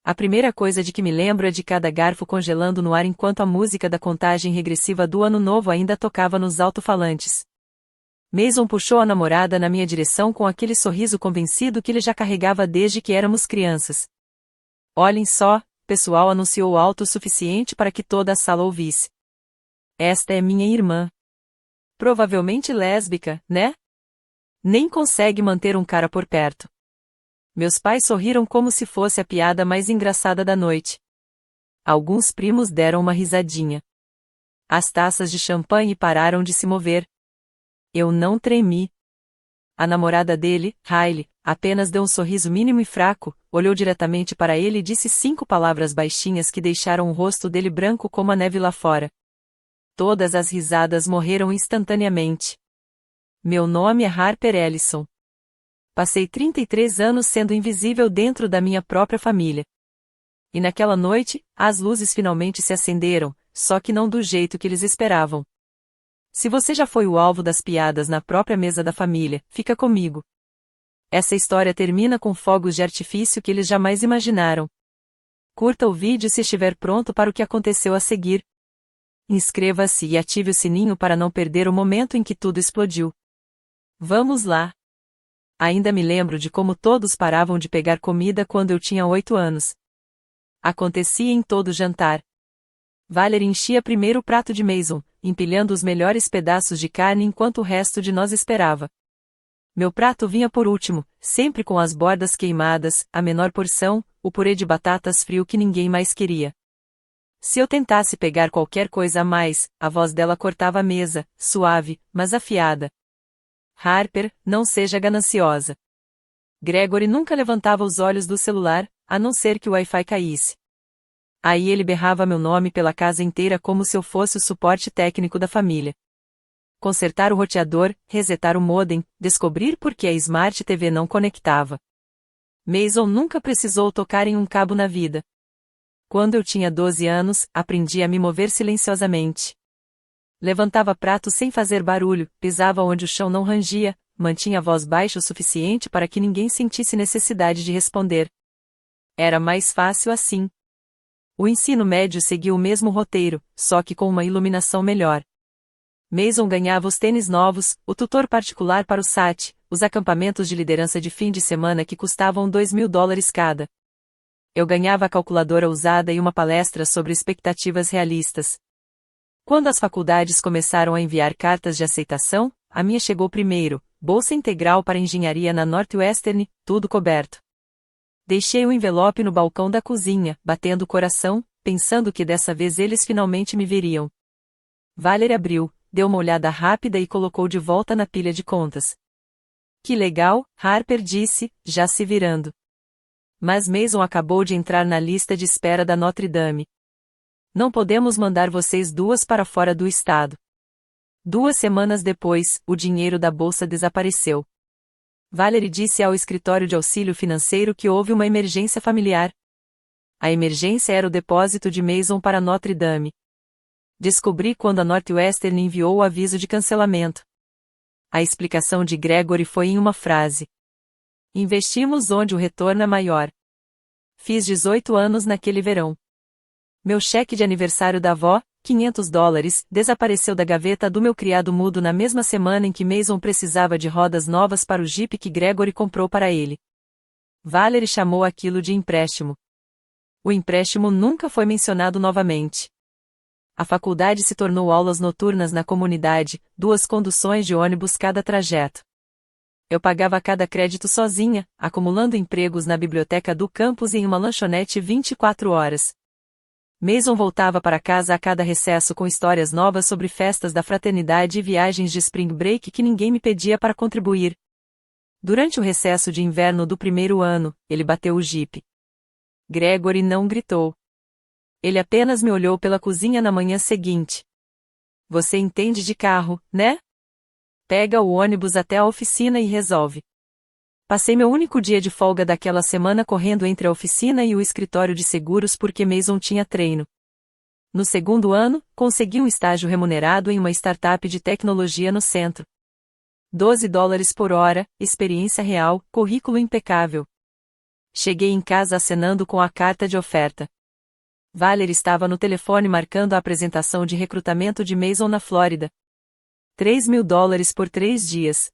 A primeira coisa de que me lembro é de cada garfo congelando no ar enquanto a música da contagem regressiva do Ano Novo ainda tocava nos alto-falantes. Mason puxou a namorada na minha direção com aquele sorriso convencido que ele já carregava desde que éramos crianças. Olhem só, pessoal, anunciou alto o suficiente para que toda a sala ouvisse. Esta é minha irmã. Provavelmente lésbica, né? Nem consegue manter um cara por perto. Meus pais sorriram como se fosse a piada mais engraçada da noite. Alguns primos deram uma risadinha. As taças de champanhe pararam de se mover. Eu não tremi. A namorada dele, Hailey, apenas deu um sorriso mínimo e fraco, olhou diretamente para ele e disse 5 palavras baixinhas que deixaram o rosto dele branco como a neve lá fora. Todas as risadas morreram instantaneamente. Meu nome é Harper Ellison. Passei 33 anos sendo invisível dentro da minha própria família. E naquela noite, as luzes finalmente se acenderam, só que não do jeito que eles esperavam. Se você já foi o alvo das piadas na própria mesa da família, fica comigo. Essa história termina com fogos de artifício que eles jamais imaginaram. Curta o vídeo se estiver pronto para o que aconteceu a seguir. Inscreva-se e ative o sininho para não perder o momento em que tudo explodiu. Vamos lá! Ainda me lembro de como todos paravam de pegar comida quando eu tinha 8 anos. Acontecia em todo jantar. Valerie enchia primeiro o prato de Mason, empilhando os melhores pedaços de carne enquanto o resto de nós esperava. Meu prato vinha por último, sempre com as bordas queimadas, a menor porção, o purê de batatas frio que ninguém mais queria. Se eu tentasse pegar qualquer coisa a mais, a voz dela cortava a mesa, suave, mas afiada. Harper, não seja gananciosa. Gregory nunca levantava os olhos do celular, a não ser que o Wi-Fi caísse. Aí ele berrava meu nome pela casa inteira como se eu fosse o suporte técnico da família. Consertar o roteador, resetar o modem, descobrir por que a Smart TV não conectava. Mason nunca precisou tocar em um cabo na vida. Quando eu tinha 12 anos, aprendi a me mover silenciosamente. Levantava prato sem fazer barulho, pisava onde o chão não rangia, mantinha a voz baixa o suficiente para que ninguém sentisse necessidade de responder. Era mais fácil assim. O ensino médio seguiu o mesmo roteiro, só que com uma iluminação melhor. Mason ganhava os tênis novos, o tutor particular para o SAT, os acampamentos de liderança de fim de semana que custavam $2.000 cada. Eu ganhava a calculadora usada e uma palestra sobre expectativas realistas. Quando as faculdades começaram a enviar cartas de aceitação, a minha chegou primeiro, bolsa integral para engenharia na Northwestern, tudo coberto. Deixei o envelope no balcão da cozinha, batendo o coração, pensando que dessa vez eles finalmente me veriam. Valerie abriu, deu uma olhada rápida e colocou de volta na pilha de contas. Que legal, Harper disse, já se virando. Mas Mason acabou de entrar na lista de espera da Notre Dame. Não podemos mandar vocês duas para fora do estado. 2 semanas depois, o dinheiro da bolsa desapareceu. Valerie disse ao escritório de auxílio financeiro que houve uma emergência familiar. A emergência era o depósito de Mason para Notre Dame. Descobri quando a Northwestern enviou o aviso de cancelamento. A explicação de Gregory foi em uma frase. Investimos onde o retorno é maior. Fiz 18 anos naquele verão. Meu cheque de aniversário da avó, $500, desapareceu da gaveta do meu criado mudo na mesma semana em que Mason precisava de rodas novas para o Jeep que Gregory comprou para ele. Valerie chamou aquilo de empréstimo. O empréstimo nunca foi mencionado novamente. A faculdade se tornou aulas noturnas na comunidade, 2 conduções de ônibus cada trajeto. Eu pagava cada crédito sozinha, acumulando empregos na biblioteca do campus e em uma lanchonete 24 horas. Mason voltava para casa a cada recesso com histórias novas sobre festas da fraternidade e viagens de spring break que ninguém me pedia para contribuir. Durante o recesso de inverno do primeiro ano, ele bateu o Jeep. Gregory não gritou. Ele apenas me olhou pela cozinha na manhã seguinte. Você entende de carro, né? Pega o ônibus até a oficina e resolve. Passei meu único dia de folga daquela semana correndo entre a oficina e o escritório de seguros porque Mason tinha treino. No segundo ano, consegui um estágio remunerado em uma startup de tecnologia no centro. $12 por hora, experiência real, currículo impecável. Cheguei em casa acenando com a carta de oferta. Valerie estava no telefone marcando a apresentação de recrutamento de Mason na Flórida. $3.000 por 3 dias.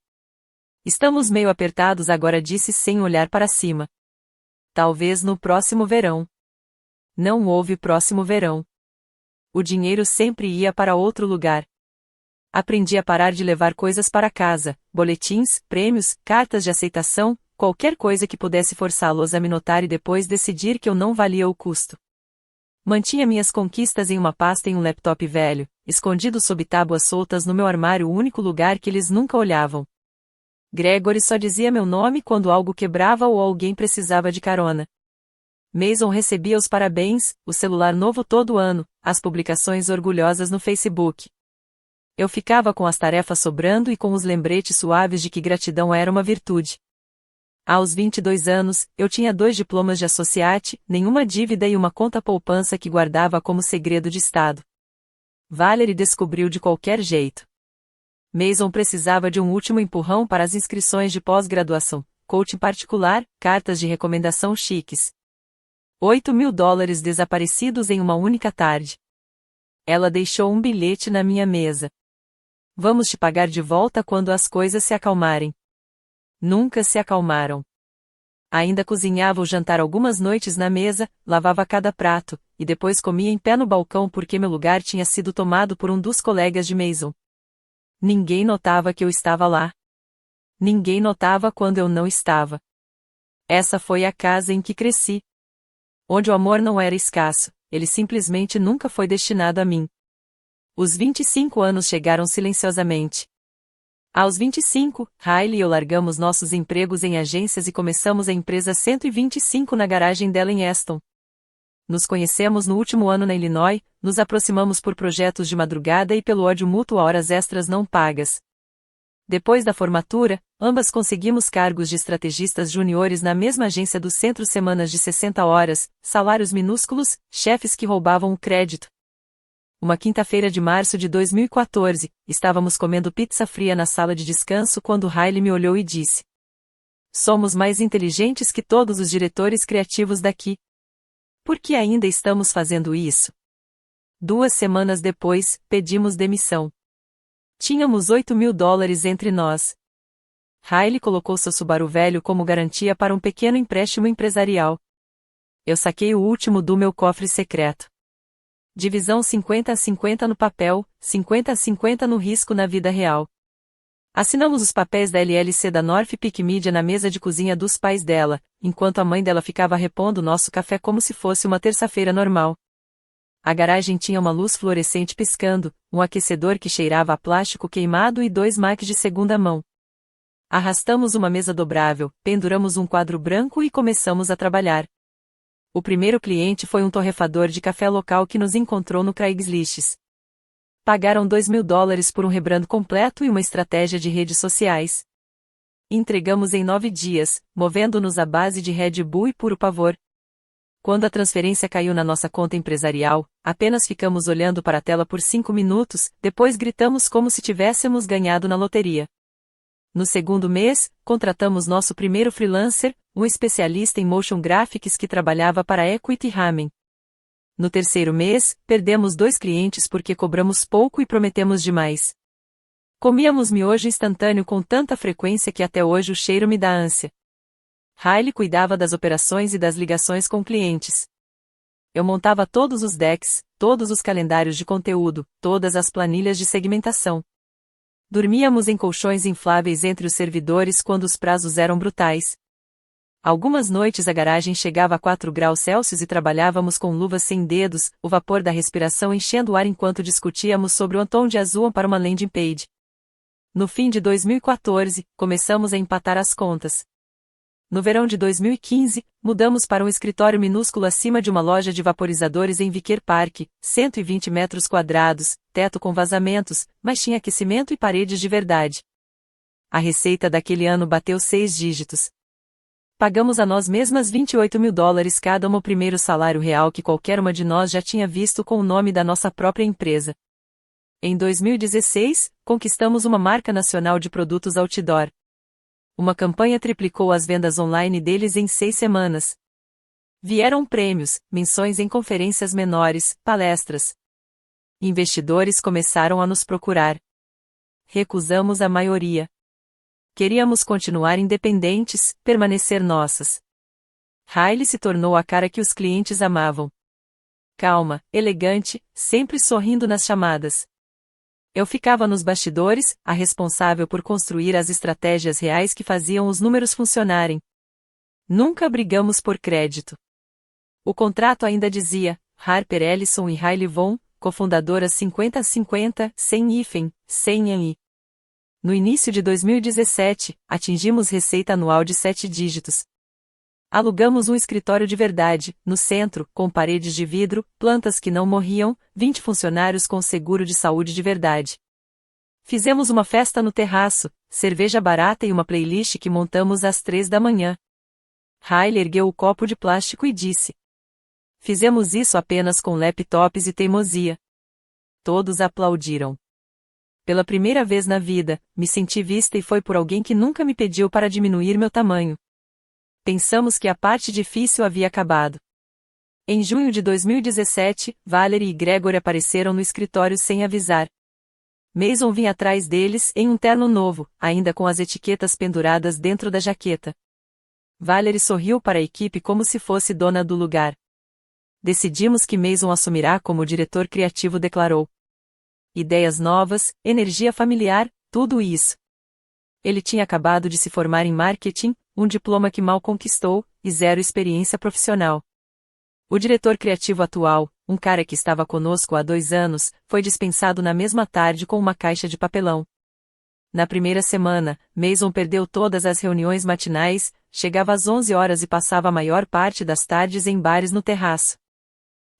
Estamos meio apertados agora, disse sem olhar para cima. Talvez no próximo verão. Não houve próximo verão. O dinheiro sempre ia para outro lugar. Aprendi a parar de levar coisas para casa, boletins, prêmios, cartas de aceitação, qualquer coisa que pudesse forçá-los a me notar e depois decidir que eu não valia o custo. Mantinha minhas conquistas em uma pasta em um laptop velho, escondido sob tábuas soltas no meu armário, o único lugar que eles nunca olhavam. Gregory só dizia meu nome quando algo quebrava ou alguém precisava de carona. Mason recebia os parabéns, o celular novo todo ano, as publicações orgulhosas no Facebook. Eu ficava com as tarefas sobrando e com os lembretes suaves de que gratidão era uma virtude. Aos 22 anos, eu tinha 2 diplomas de associate, nenhuma dívida e uma conta poupança que guardava como segredo de Estado. Valerie descobriu de qualquer jeito. Mason precisava de um último empurrão para as inscrições de pós-graduação, coaching particular, cartas de recomendação chiques. $8.000 desaparecidos em uma única tarde. Ela deixou um bilhete na minha mesa. Vamos te pagar de volta quando as coisas se acalmarem. Nunca se acalmaram. Ainda cozinhava o jantar algumas noites na mesa, lavava cada prato, e depois comia em pé no balcão porque meu lugar tinha sido tomado por um dos colegas de Mason. Ninguém notava que eu estava lá. Ninguém notava quando eu não estava. Essa foi a casa em que cresci. Onde o amor não era escasso, ele simplesmente nunca foi destinado a mim. Os 25 anos chegaram silenciosamente. Aos 25, Riley e eu largamos nossos empregos em agências e começamos a empresa 125 na garagem dela em Aston. Nos conhecemos no último ano na Illinois, nos aproximamos por projetos de madrugada e pelo ódio mútuo a horas extras não pagas. Depois da formatura, ambas conseguimos cargos de estrategistas juniores na mesma agência do centro, semanas de 60 horas, salários minúsculos, chefes que roubavam o crédito. Uma quinta-feira de março de 2014, estávamos comendo pizza fria na sala de descanso quando Riley me olhou e disse: "Somos mais inteligentes que todos os diretores criativos daqui. Por que ainda estamos fazendo isso?" 2 semanas depois, pedimos demissão. Tínhamos $8.000 entre nós. Riley colocou seu Subaru velho como garantia para um pequeno empréstimo empresarial. Eu saquei o último do meu cofre secreto. Divisão 50-50 no papel, 50-50 no risco na vida real. Assinamos os papéis da LLC da North Peak Media na mesa de cozinha dos pais dela, enquanto a mãe dela ficava repondo nosso café como se fosse uma terça-feira normal. A garagem tinha uma luz fluorescente piscando, um aquecedor que cheirava a plástico queimado e 2 Macs de segunda mão. Arrastamos uma mesa dobrável, penduramos um quadro branco e começamos a trabalhar. O primeiro cliente foi um torrefador de café local que nos encontrou no Craigslist. Pagaram $2.000 por um rebrand completo e uma estratégia de redes sociais. Entregamos em 9 dias, movendo-nos à base de Red Bull e puro pavor. Quando a transferência caiu na nossa conta empresarial, apenas ficamos olhando para a tela por 5 minutos, depois gritamos como se tivéssemos ganhado na loteria. No segundo mês, contratamos nosso primeiro freelancer, um especialista em motion graphics que trabalhava para a Equity Ramen. No terceiro mês, perdemos 2 clientes porque cobramos pouco e prometemos demais. Comíamos miojo instantâneo com tanta frequência que até hoje o cheiro me dá ânsia. Riley cuidava das operações e das ligações com clientes. Eu montava todos os decks, todos os calendários de conteúdo, todas as planilhas de segmentação. Dormíamos em colchões infláveis entre os servidores quando os prazos eram brutais. Algumas noites a garagem chegava a 4 graus Celsius e trabalhávamos com luvas sem dedos, o vapor da respiração enchendo o ar enquanto discutíamos sobre o tom de azul para uma landing page. No fim de 2014, começamos a empatar as contas. No verão de 2015, mudamos para um escritório minúsculo acima de uma loja de vaporizadores em Vicker Park, 120 metros quadrados, teto com vazamentos, mas tinha aquecimento e paredes de verdade. A receita daquele ano bateu 6 dígitos. Pagamos a nós mesmas $28.000 cada uma, o primeiro salário real que qualquer uma de nós já tinha visto com o nome da nossa própria empresa. Em 2016, conquistamos uma marca nacional de produtos outdoor. Uma campanha triplicou as vendas online deles em 6 semanas. Vieram prêmios, menções em conferências menores, palestras. Investidores começaram a nos procurar. Recusamos a maioria. Queríamos continuar independentes, permanecer nossas. Riley se tornou a cara que os clientes amavam. Calma, elegante, sempre sorrindo nas chamadas. Eu ficava nos bastidores, a responsável por construir as estratégias reais que faziam os números funcionarem. Nunca brigamos por crédito. O contrato ainda dizia, Harper Ellison e Riley Von, cofundadoras 50-50, sem hífen, sem EI. No início de 2017, atingimos receita anual de 7 dígitos. Alugamos um escritório de verdade, no centro, com paredes de vidro, plantas que não morriam, 20 funcionários com seguro de saúde de verdade. Fizemos uma festa no terraço, cerveja barata e uma playlist que montamos às 3 da manhã. Riley ergueu o copo de plástico e disse: Fizemos isso apenas com laptops e teimosia. Todos aplaudiram. Pela primeira vez na vida, me senti vista e foi por alguém que nunca me pediu para diminuir meu tamanho. Pensamos que a parte difícil havia acabado. Em junho de 2017, Valerie e Gregory apareceram no escritório sem avisar. Mason vinha atrás deles em um terno novo, ainda com as etiquetas penduradas dentro da jaqueta. Valerie sorriu para a equipe como se fosse dona do lugar. Decidimos que Mason assumirá como diretor criativo, declarou. Ideias novas, energia familiar, tudo isso. Ele tinha acabado de se formar em marketing, um diploma que mal conquistou, e 0 experiência profissional. O diretor criativo atual, um cara que estava conosco há 2 anos, foi dispensado na mesma tarde com uma caixa de papelão. Na primeira semana, Mason perdeu todas as reuniões matinais, chegava às 11 horas e passava a maior parte das tardes em bares no terraço.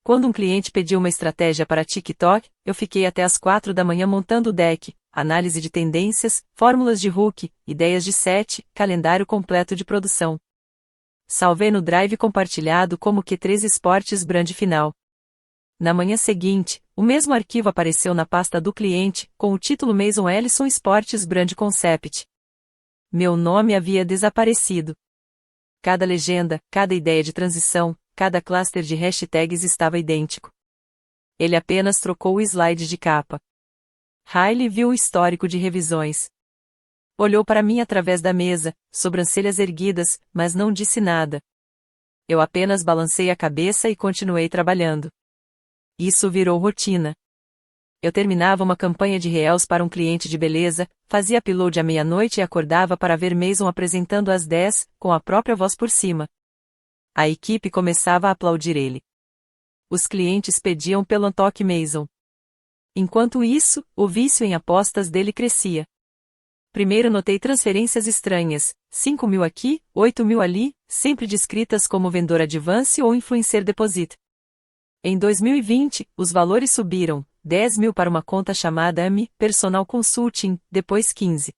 Quando um cliente pediu uma estratégia para TikTok, eu fiquei até às 4 da manhã montando o deck, análise de tendências, fórmulas de hook, ideias de set, calendário completo de produção. Salvei no Drive compartilhado como Q3 Esportes brand final. Na manhã seguinte, o mesmo arquivo apareceu na pasta do cliente, com o título Mason Ellison Sports Brand Concept. Meu nome havia desaparecido. Cada legenda, cada ideia de transição, cada cluster de hashtags estava idêntico. Ele apenas trocou o slide de capa. Riley viu o histórico de revisões. Olhou para mim através da mesa, sobrancelhas erguidas, mas não disse nada. Eu apenas balancei a cabeça e continuei trabalhando. Isso virou rotina. Eu terminava uma campanha de reels para um cliente de beleza, fazia upload à meia-noite e acordava para ver Mason apresentando às 10, com a própria voz por cima. A equipe começava a aplaudir ele. Os clientes pediam pelo toque Mason. Enquanto isso, o vício em apostas dele crescia. Primeiro notei transferências estranhas, 5 mil aqui, 8 mil ali, sempre descritas como vendedor advance ou influencer deposit. Em 2020, os valores subiram, 10 mil para uma conta chamada AMI, Personal Consulting, depois 15.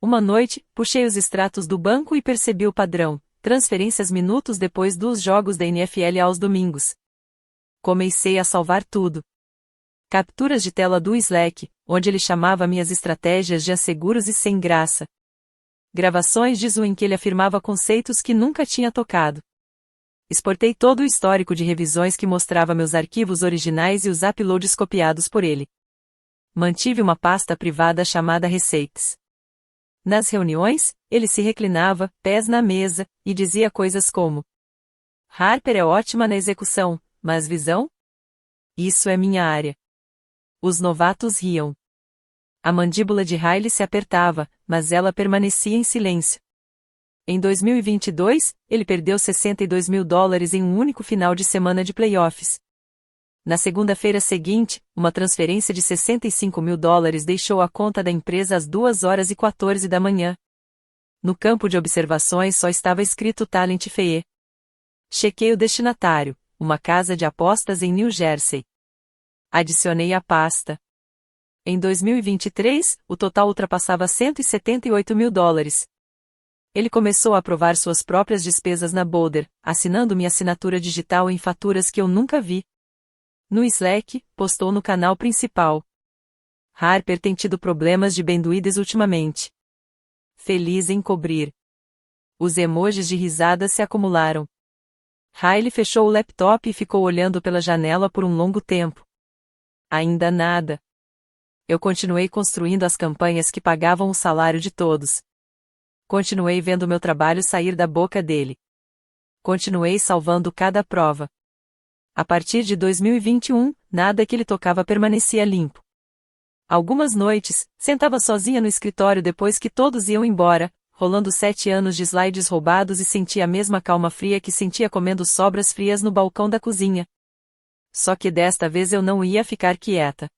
Uma noite, puxei os extratos do banco e percebi o padrão, transferências minutos depois dos jogos da NFL aos domingos. Comecei a salvar tudo. Capturas de tela do Slack, onde ele chamava minhas estratégias de asseguros e sem graça. Gravações de Zoom em que ele afirmava conceitos que nunca tinha tocado. Exportei todo o histórico de revisões que mostrava meus arquivos originais e os uploads copiados por ele. Mantive uma pasta privada chamada Receitas. Nas reuniões, ele se reclinava, pés na mesa, e dizia coisas como: Harper é ótima na execução, mas visão? Isso é minha área. Os novatos riam. A mandíbula de Riley se apertava, mas ela permanecia em silêncio. Em 2022, ele perdeu $62 mil em um único final de semana de playoffs. Na segunda-feira seguinte, uma transferência de $65 mil deixou a conta da empresa às 2h14 da manhã. No campo de observações só estava escrito Talent FE. Chequei o destinatário, uma casa de apostas em New Jersey. Adicionei a pasta. Em 2023, o total ultrapassava $178 mil. Ele começou a aprovar suas próprias despesas na Boulder, assinando minha assinatura digital em faturas que eu nunca vi. No Slack, postou no canal principal: Harper tem tido problemas de bandwidth ultimamente. feliz em cobrir. Os emojis de risada se acumularam. Riley fechou o laptop e ficou olhando pela janela por um longo tempo. Ainda nada. Eu continuei construindo as campanhas que pagavam o salário de todos. Continuei vendo meu trabalho sair da boca dele. Continuei salvando cada prova. A partir de 2021, nada que ele tocava permanecia limpo. Algumas noites, sentava sozinha no escritório depois que todos iam embora, rolando 7 anos de slides roubados e sentia a mesma calma fria que sentia comendo sobras frias no balcão da cozinha. Só que desta vez eu não ia ficar quieta.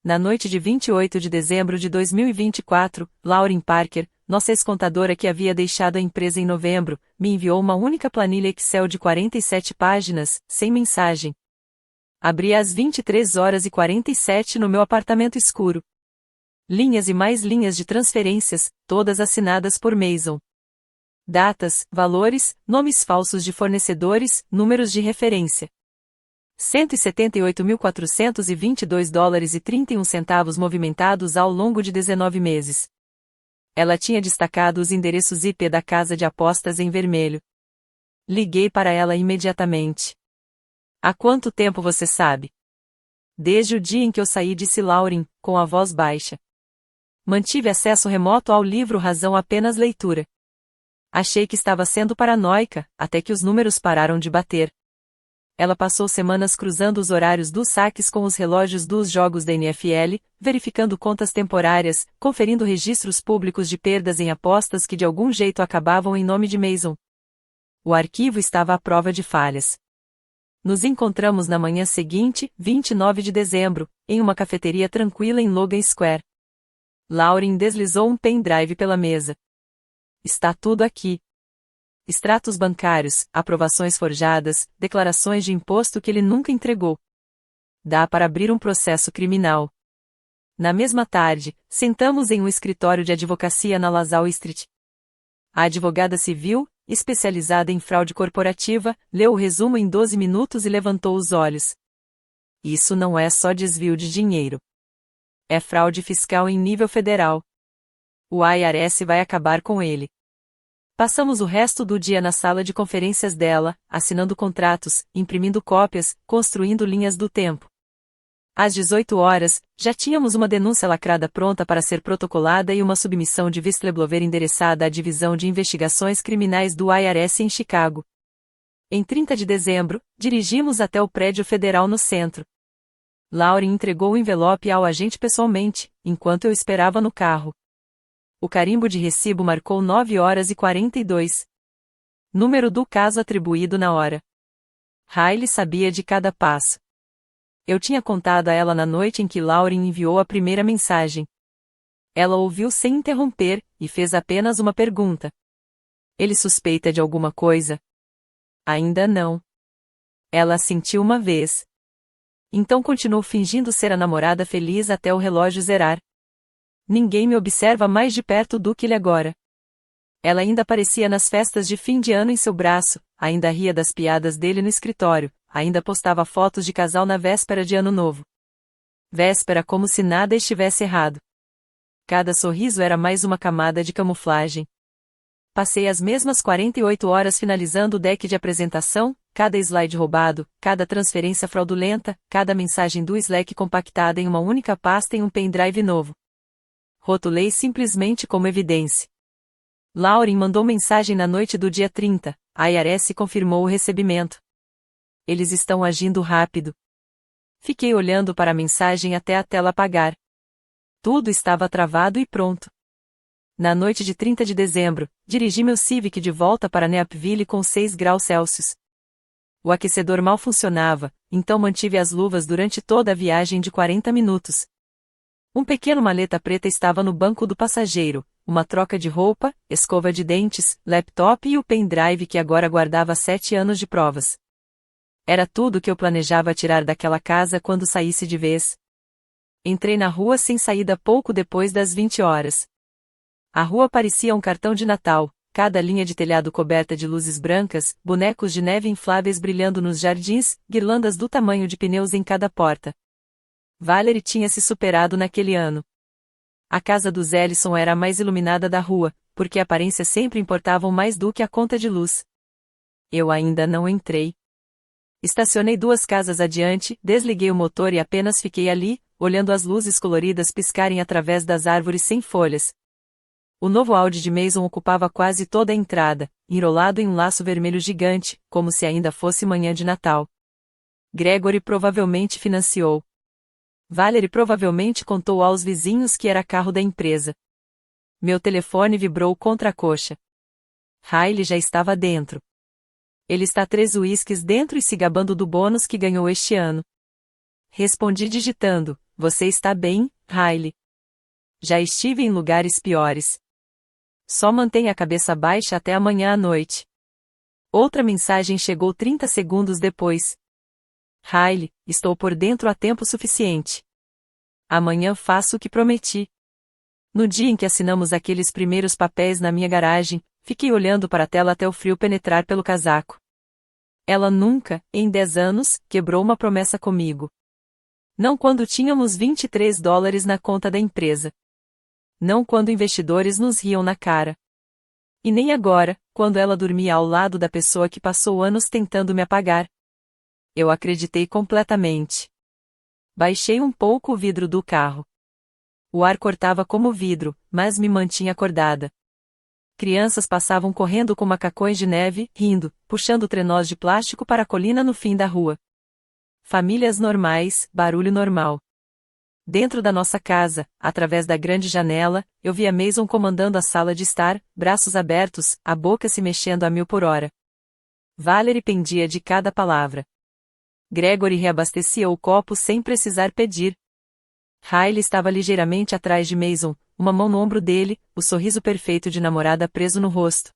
Na noite de 28 de dezembro de 2024, Lauren Parker, nossa ex-contadora que havia deixado a empresa em novembro, me enviou uma única planilha Excel de 47 páginas, sem mensagem. Abri às 23h47 no meu apartamento escuro. Linhas e mais linhas de transferências, todas assinadas por Mason. Datas, valores, nomes falsos de fornecedores, números de referência. $178.422,31 movimentados ao longo de 19 meses. Ela tinha destacado os endereços IP da casa de apostas em vermelho. Liguei para ela imediatamente. Há quanto tempo você sabe? Desde o dia em que eu saí, disse Lauren, com a voz baixa. Mantive acesso remoto ao livro Razão Apenas Leitura. Achei que estava sendo paranoica, até que os números pararam de bater. Ela passou semanas cruzando os horários dos saques com os relógios dos jogos da NFL, verificando contas temporárias, conferindo registros públicos de perdas em apostas que de algum jeito acabavam em nome de Mason. O arquivo estava à prova de falhas. Nos encontramos na manhã seguinte, 29 de dezembro, em uma cafeteria tranquila em Logan Square. Lauren deslizou um pendrive pela mesa. Está tudo aqui. Extratos bancários, aprovações forjadas, declarações de imposto que ele nunca entregou. Dá para abrir um processo criminal. Na mesma tarde, sentamos em um escritório de advocacia na LaSalle Street. A advogada civil, especializada em fraude corporativa, leu o resumo em 12 minutos e levantou os olhos. Isso não é só desvio de dinheiro. É fraude fiscal em nível federal. O IRS vai acabar com ele. Passamos o resto do dia na sala de conferências dela, assinando contratos, imprimindo cópias, construindo linhas do tempo. Às 18 horas, já tínhamos uma denúncia lacrada pronta para ser protocolada e uma submissão de whistleblower endereçada à Divisão de Investigações Criminais do IRS em Chicago. Em 30 de dezembro, dirigimos até o prédio federal no centro. Lauren entregou o envelope ao agente pessoalmente, enquanto eu esperava no carro. O carimbo de recibo marcou 9h42. Número do caso atribuído na hora. Riley sabia de cada passo. Eu tinha contado a ela na noite em que Lauren enviou a primeira mensagem. Ela ouviu sem interromper, e fez apenas uma pergunta. Ele suspeita de alguma coisa? Ainda não. Ela assentiu uma vez. Então continuou fingindo ser a namorada feliz até o relógio zerar. Ninguém me observa mais de perto do que ele agora. Ela ainda aparecia nas festas de fim de ano em seu braço, ainda ria das piadas dele no escritório, ainda postava fotos de casal na véspera de Ano Novo. Véspera como se nada estivesse errado. Cada sorriso era mais uma camada de camuflagem. Passei as mesmas 48 horas finalizando o deck de apresentação, cada slide roubado, cada transferência fraudulenta, cada mensagem do Slack compactada em uma única pasta em um pendrive novo. Rotulei simplesmente como evidência. Lauren mandou mensagem na noite do dia 30, a IRS confirmou o recebimento. Eles estão agindo rápido. Fiquei olhando para a mensagem até a tela apagar. Tudo estava travado e pronto. Na noite de 30 de dezembro, dirigi meu Civic de volta para Neapville com 6 graus Celsius. O aquecedor mal funcionava, então mantive as luvas durante toda a viagem de 40 minutos. Um pequeno maleta preta estava no banco do passageiro, uma troca de roupa, escova de dentes, laptop e o pendrive que agora guardava 7 anos de provas. Era tudo que eu planejava tirar daquela casa quando saísse de vez. Entrei na rua sem saída pouco depois das 20 horas. A rua parecia um cartão de Natal, cada linha de telhado coberta de luzes brancas, bonecos de neve infláveis brilhando nos jardins, guirlandas do tamanho de pneus em cada porta. Valerie tinha se superado naquele ano. A casa dos Ellison era a mais iluminada da rua, porque a aparência sempre importavam mais do que a conta de luz. Eu ainda não entrei. Estacionei 2 casas adiante, desliguei o motor e apenas fiquei ali, olhando as luzes coloridas piscarem através das árvores sem folhas. O novo Audi de Mason ocupava quase toda a entrada, enrolado em um laço vermelho gigante, como se ainda fosse manhã de Natal. Gregory provavelmente financiou. Valerie provavelmente contou aos vizinhos que era carro da empresa. Meu telefone vibrou contra a coxa. Riley já estava dentro. Ele está 3 uísques dentro e se gabando do bônus que ganhou este ano. Respondi digitando: "Você está bem, Riley?" Já estive em lugares piores. Só mantenha a cabeça baixa até amanhã à noite. Outra mensagem chegou 30 segundos depois. Riley, estou por dentro há tempo suficiente. Amanhã faço o que prometi. No dia em que assinamos aqueles primeiros papéis na minha garagem, fiquei olhando para a tela até o frio penetrar pelo casaco. Ela nunca, em 10 anos, quebrou uma promessa comigo. Não quando tínhamos $23 na conta da empresa. Não quando investidores nos riam na cara. E nem agora, quando ela dormia ao lado da pessoa que passou anos tentando me apagar. Eu acreditei completamente. Baixei um pouco o vidro do carro. O ar cortava como vidro, mas me mantinha acordada. Crianças passavam correndo com macacões de neve, rindo, puxando trenós de plástico para a colina no fim da rua. Famílias normais, barulho normal. Dentro da nossa casa, através da grande janela, eu via Mason comandando a sala de estar, braços abertos, a boca se mexendo a 1000 por hora. Valerie pendia de cada palavra. Gregory reabastecia o copo sem precisar pedir. Riley estava ligeiramente atrás de Mason, uma mão no ombro dele, o sorriso perfeito de namorada preso no rosto.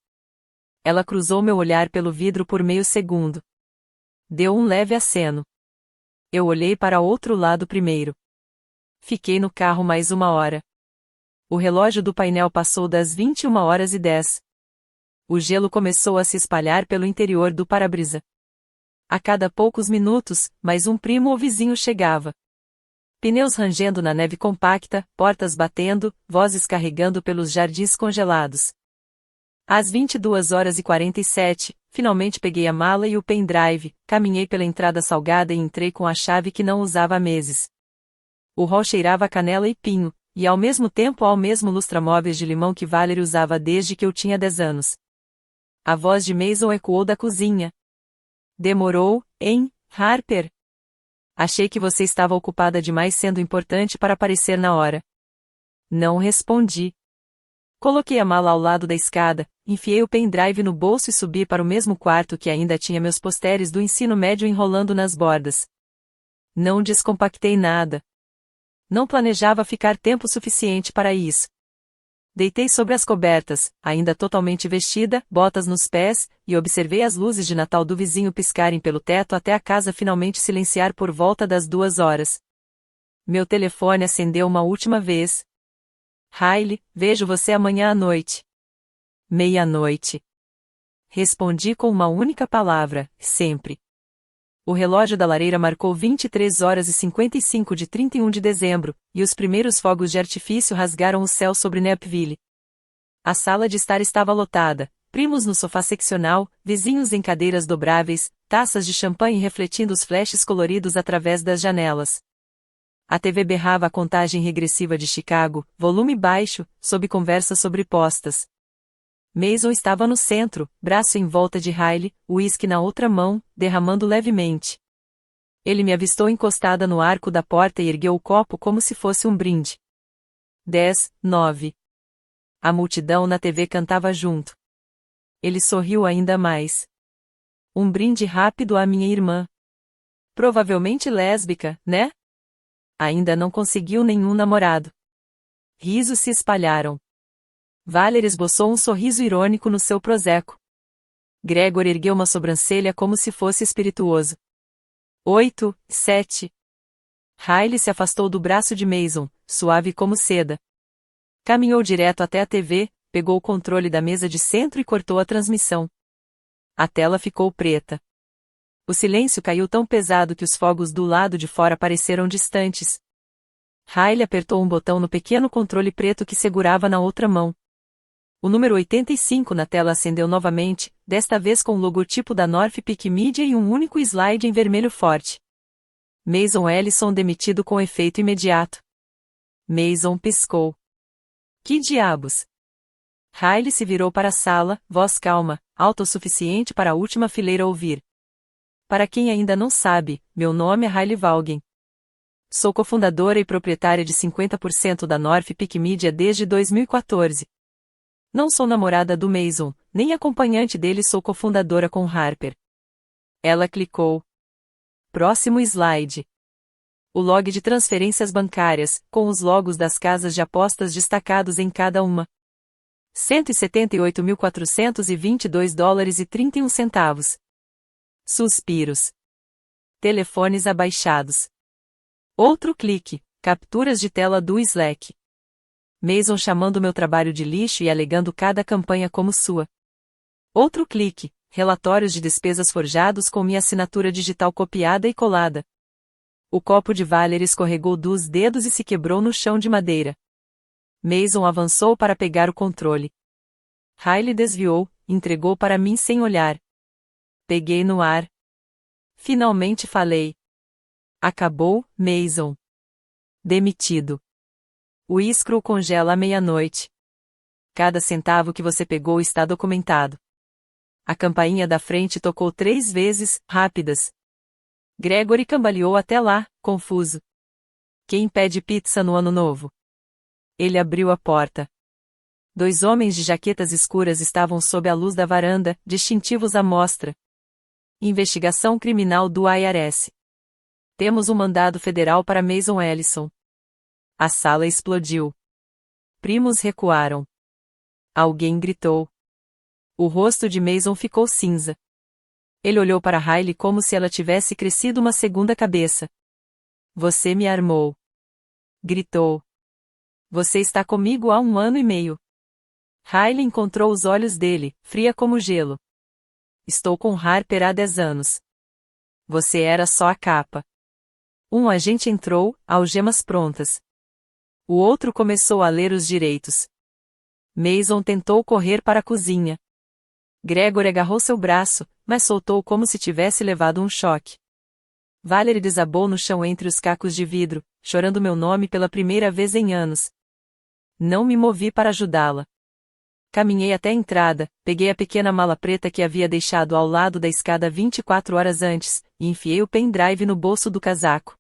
Ela cruzou meu olhar pelo vidro por meio segundo. Deu um leve aceno. Eu olhei para o outro lado primeiro. Fiquei no carro mais 1 hora. O relógio do painel passou das 21h10. O gelo começou a se espalhar pelo interior do para-brisa. A cada poucos minutos, mais um primo ou vizinho chegava. Pneus rangendo na neve compacta, portas batendo, vozes carregando pelos jardins congelados. Às 22h47, finalmente peguei a mala e o pendrive, caminhei pela entrada salgada e entrei com a chave que não usava há meses. O hall cheirava a canela e pinho, e ao mesmo tempo ao mesmo lustramóveis de limão que Valerie usava desde que eu tinha 10 anos. A voz de Mason ecoou da cozinha. Demorou, hein, Harper? Achei que você estava ocupada demais sendo importante para aparecer na hora. Não respondi. Coloquei a mala ao lado da escada, enfiei o pendrive no bolso e subi para o mesmo quarto que ainda tinha meus posteres do ensino médio enrolando nas bordas. Não descompactei nada. Não planejava ficar tempo suficiente para isso. Deitei sobre as cobertas, ainda totalmente vestida, botas nos pés, e observei as luzes de Natal do vizinho piscarem pelo teto até a casa finalmente silenciar por volta das 2 horas. Meu telefone acendeu uma última vez. Riley, vejo você amanhã à noite. 00:30. Respondi com uma única palavra, sempre. O relógio da lareira marcou 23h55 de 31 de dezembro, e os primeiros fogos de artifício rasgaram o céu sobre Napville. A sala de estar estava lotada, primos no sofá seccional, vizinhos em cadeiras dobráveis, taças de champanhe refletindo os flashes coloridos através das janelas. A TV berrava a contagem regressiva de Chicago, volume baixo, sob conversas sobrepostas. Mason estava no centro, braço em volta de Riley, uísque na outra mão, derramando levemente. Ele me avistou encostada no arco da porta e ergueu o copo como se fosse um brinde. 10:09. A multidão na TV cantava junto. Ele sorriu ainda mais. Um brinde rápido à minha irmã. Provavelmente lésbica, né? Ainda não conseguiu nenhum namorado. Risos se espalharam. Valerie esboçou um sorriso irônico no seu prosecco. Gregor ergueu uma sobrancelha como se fosse espirituoso. 8:07. Riley se afastou do braço de Mason, suave como seda. Caminhou direto até a TV, pegou o controle da mesa de centro e cortou a transmissão. A tela ficou preta. O silêncio caiu tão pesado que os fogos do lado de fora pareceram distantes. Riley apertou um botão no pequeno controle preto que segurava na outra mão. O número 85 na tela acendeu novamente, desta vez com o logotipo da North Peak Media e um único slide em vermelho forte. Mason Ellison demitido com efeito imediato. Mason piscou. Que diabos? Riley se virou para a sala, voz calma, alta o suficiente para a última fileira ouvir. Para quem ainda não sabe, meu nome é Riley Vaughan. Sou cofundadora e proprietária de 50% da North Peak Media desde 2014. Não sou namorada do Mason, nem acompanhante dele, sou cofundadora com Harper. Ela clicou. Próximo slide. O log de transferências bancárias, com os logos das casas de apostas destacados em cada uma. $178.422,31. Suspiros. Telefones abaixados. Outro clique, capturas de tela do Slack. Mason chamando meu trabalho de lixo e alegando cada campanha como sua. Outro clique, relatórios de despesas forjados com minha assinatura digital copiada e colada. O copo de Valerie escorregou dos dedos e se quebrou no chão de madeira. Mason avançou para pegar o controle. Riley desviou, entregou para mim sem olhar. Peguei no ar. Finalmente falei. Acabou, Mason. Demitido. O escrow congela à meia-noite. Cada centavo que você pegou está documentado. A campainha da frente tocou 3 vezes, rápidas. Gregory cambaleou até lá, confuso. Quem pede pizza no ano novo? Ele abriu a porta. 2 homens de jaquetas escuras estavam sob a luz da varanda, distintivos à mostra. Investigação criminal do IRS. Temos um mandado federal para Mason Ellison. A sala explodiu. Primos recuaram. Alguém gritou. O rosto de Mason ficou cinza. Ele olhou para Riley como se ela tivesse crescido uma segunda cabeça. Você me armou. Gritou. Você está comigo há 1 ano e meio. Riley encontrou os olhos dele, fria como gelo. Estou com Harper há 10 anos. Você era só a capa. Um agente entrou, algemas prontas. O outro começou a ler os direitos. Mason tentou correr para a cozinha. Gregory agarrou seu braço, mas soltou como se tivesse levado um choque. Valerie desabou no chão entre os cacos de vidro, chorando meu nome pela primeira vez em anos. Não me movi para ajudá-la. Caminhei até a entrada, peguei a pequena mala preta que havia deixado ao lado da escada 24 horas antes, e enfiei o pendrive no bolso do casaco.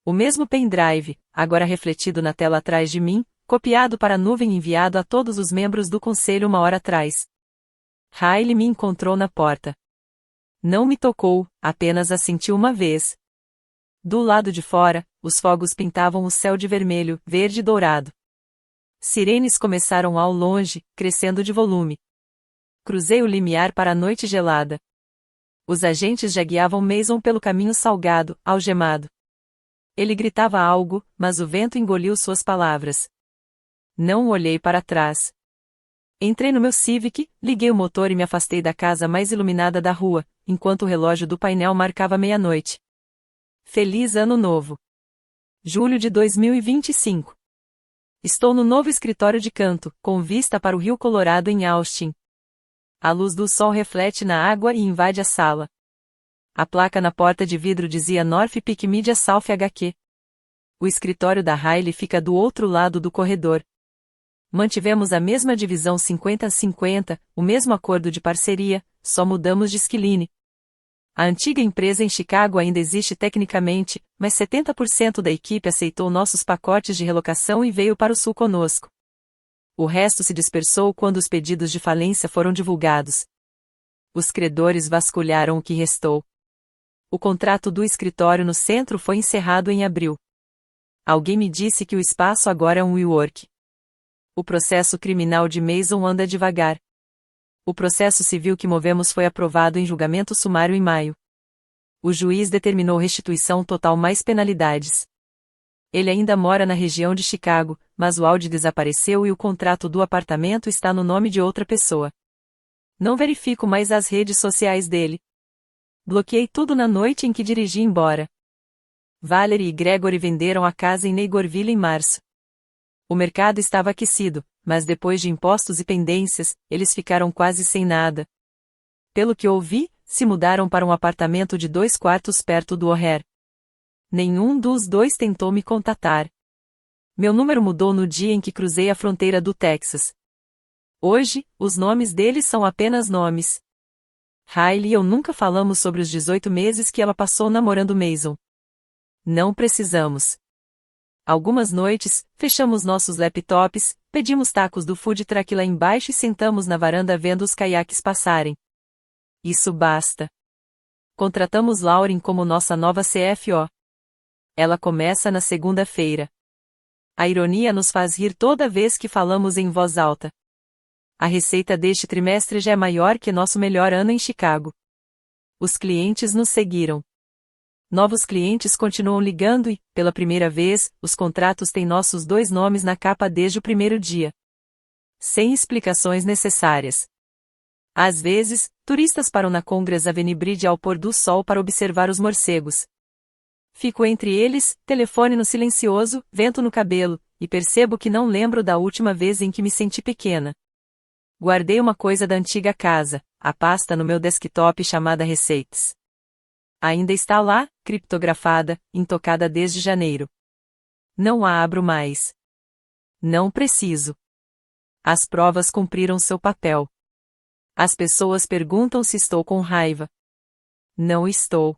O mesmo pendrive, agora refletido na tela atrás de mim, copiado para a nuvem e enviado a todos os membros do conselho 1 hora atrás. Riley me encontrou na porta. Não me tocou, apenas assentiu uma vez. Do lado de fora, os fogos pintavam o céu de vermelho, verde e dourado. Sirenes começaram ao longe, crescendo de volume. Cruzei o limiar para a noite gelada. Os agentes já guiavam Mason pelo caminho salgado, algemado. Ele gritava algo, mas o vento engoliu suas palavras. Não olhei para trás. Entrei no meu Civic, liguei o motor e me afastei da casa mais iluminada da rua, enquanto o relógio do painel marcava meia-noite. Feliz Ano Novo! Julho de 2025. Estou no novo escritório de canto, com vista para o Rio Colorado em Austin. A luz do sol reflete na água e invade a sala. A placa na porta de vidro dizia North Peak Media South HQ. O escritório da Riley fica do outro lado do corredor. Mantivemos a mesma divisão 50-50, o mesmo acordo de parceria, só mudamos de Skilline. A antiga empresa em Chicago ainda existe tecnicamente, mas 70% da equipe aceitou nossos pacotes de relocação e veio para o sul conosco. O resto se dispersou quando os pedidos de falência foram divulgados. Os credores vasculharam o que restou. O contrato do escritório no centro foi encerrado em abril. Alguém me disse que o espaço agora é um WeWork. O processo criminal de Mason anda devagar. O processo civil que movemos foi aprovado em julgamento sumário em maio. O juiz determinou restituição total mais penalidades. Ele ainda mora na região de Chicago, mas o Audi desapareceu e o contrato do apartamento está no nome de outra pessoa. Não verifico mais as redes sociais dele. Bloqueei tudo na noite em que dirigi embora. Valerie e Gregory venderam a casa em Naperville em março. O mercado estava aquecido, mas depois de impostos e pendências, eles ficaram quase sem nada. Pelo que ouvi, se mudaram para um apartamento de 2 quartos perto do O'Hare. Nenhum dos dois tentou me contatar. Meu número mudou no dia em que cruzei a fronteira do Texas. Hoje, os nomes deles são apenas nomes. Hailey e eu nunca falamos sobre os 18 meses que ela passou namorando Mason. Não precisamos. Algumas noites, fechamos nossos laptops, pedimos tacos do food truck lá embaixo e sentamos na varanda vendo os caiaques passarem. Isso basta. Contratamos Lauren como nossa nova CFO. Ela começa na segunda-feira. A ironia nos faz rir toda vez que falamos em voz alta. A receita deste trimestre já é maior que nosso melhor ano em Chicago. Os clientes nos seguiram. Novos clientes continuam ligando e, pela primeira vez, os contratos têm nossos 2 nomes na capa desde o primeiro dia. Sem explicações necessárias. Às vezes, turistas param na Congress Avenue Bridge ao pôr do sol para observar os morcegos. Fico entre eles, telefone no silencioso, vento no cabelo, e percebo que não lembro da última vez em que me senti pequena. Guardei uma coisa da antiga casa, a pasta no meu desktop chamada Receitas. Ainda está lá, criptografada, intocada desde janeiro. Não a abro mais. Não preciso. As provas cumpriram seu papel. As pessoas perguntam se estou com raiva. Não estou.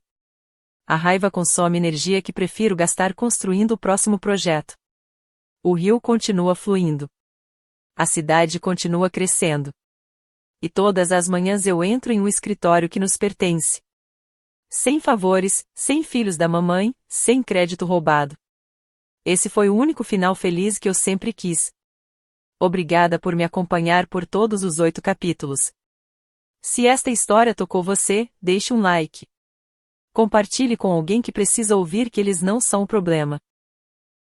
A raiva consome energia que prefiro gastar construindo o próximo projeto. O rio continua fluindo. A cidade continua crescendo. E todas as manhãs eu entro em um escritório que nos pertence. Sem favores, sem filhos da mamãe, sem crédito roubado. Esse foi o único final feliz que eu sempre quis. Obrigada por me acompanhar por todos os 8 capítulos. Se esta história tocou você, deixe um like. Compartilhe com alguém que precisa ouvir que eles não são o problema.